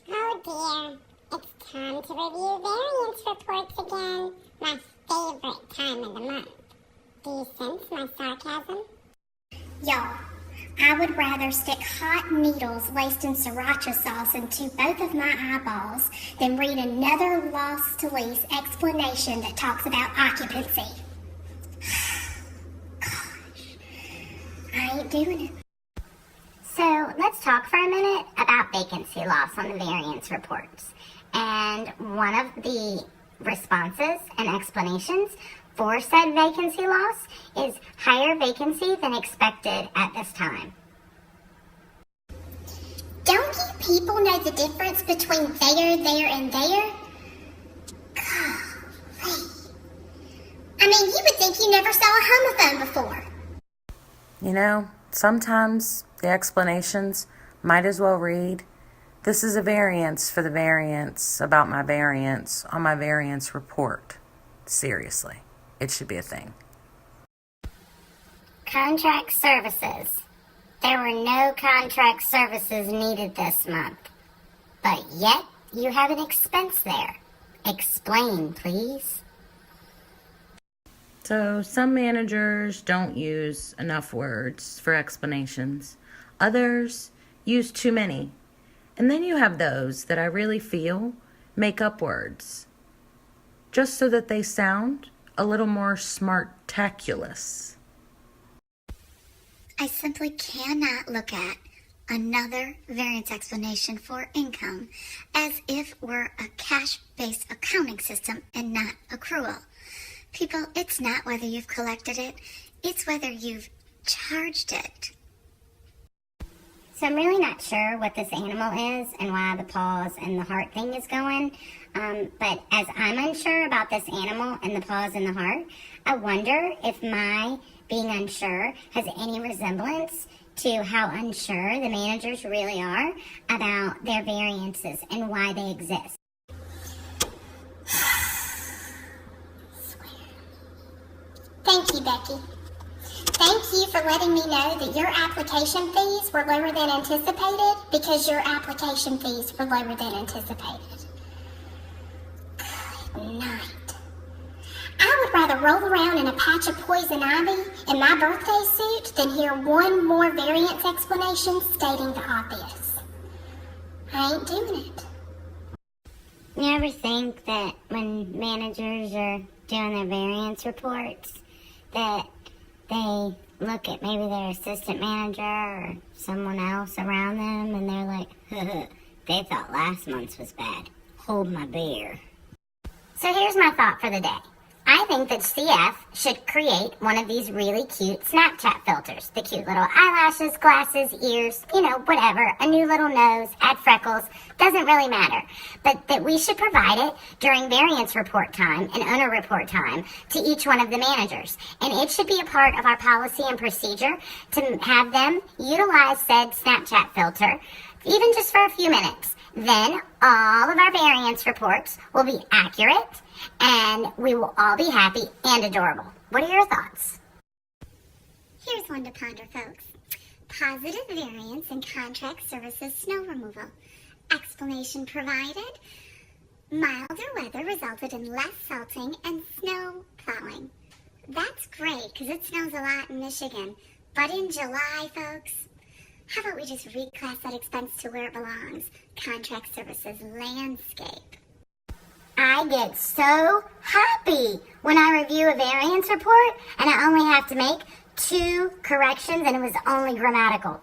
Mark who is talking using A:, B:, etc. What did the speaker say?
A: Oh dear, it's time to review variance reports again. My favorite time of the month. Do you sense my sarcasm?
B: Y'all, I would rather stick hot needles laced in sriracha sauce into both of my eyeballs than read another loss to lease explanation that talks about occupancy. Gosh, I ain't doing it. So let's talk for a minute about vacancy loss on the variance reports. And one of the responses and explanations for said vacancy loss is higher vacancy than expected at this time. Don't you people know the difference between there, and there? Golly. I mean, you would think you never saw a homophone before.
C: You know, sometimes the explanations might as well read, "This is a variance for the variance about my variance on my variance report." Seriously, it should be a thing.
B: Contract services. There were no contract services needed this month. But yet, you have an expense there. Explain, please.
C: So some managers don't use enough words for explanations. Others use too many. And then you have those that I really feel make up words just so that they sound a little more smartaculous.
D: I simply cannot look at another variance explanation for income as if we're a cash-based accounting system and not accrual. People, it's not whether you've collected it, it's whether you've charged it.
B: So I'm really not sure what this animal is and why the paws and the heart thing is going. But as I'm unsure about this animal and the paws and the heart, I wonder if my being unsure has any resemblance to how unsure the managers really are about their variances and why they exist. Thank you, Becky. Thank you for letting me know that your application fees were lower than anticipated because your application fees were lower than anticipated. Good night. I would rather roll around in a patch of poison ivy in my birthday suit than hear one more variance explanation stating the obvious. I ain't doing it. You ever think that when managers are doing their variance reports that they look at maybe their assistant manager or someone else around them and they're like, they thought last month's was bad. Hold my beer. So here's my thought for the day. I think that CF should create one of these really cute Snapchat filters. The cute little eyelashes, glasses, ears, whatever. A new little nose, add freckles. Doesn't really matter. But that we should provide it during variance report time and owner report time to each one of the managers. And it should be a part of our policy and procedure to have them utilize said Snapchat filter, even just for a few minutes. Then all of our variance reports will be accurate and we will all be happy and adorable. What are your thoughts?
D: Here's one to ponder, folks. Positive variance in contract services snow removal. Explanation provided. Milder weather resulted in less salting and snow plowing. That's great because it snows a lot in Michigan. But in July, folks, how about we just reclass that expense to where it belongs? Contract services landscape.
B: I get so happy when I review a variance report and I only have to make 2 corrections and it was only grammatical.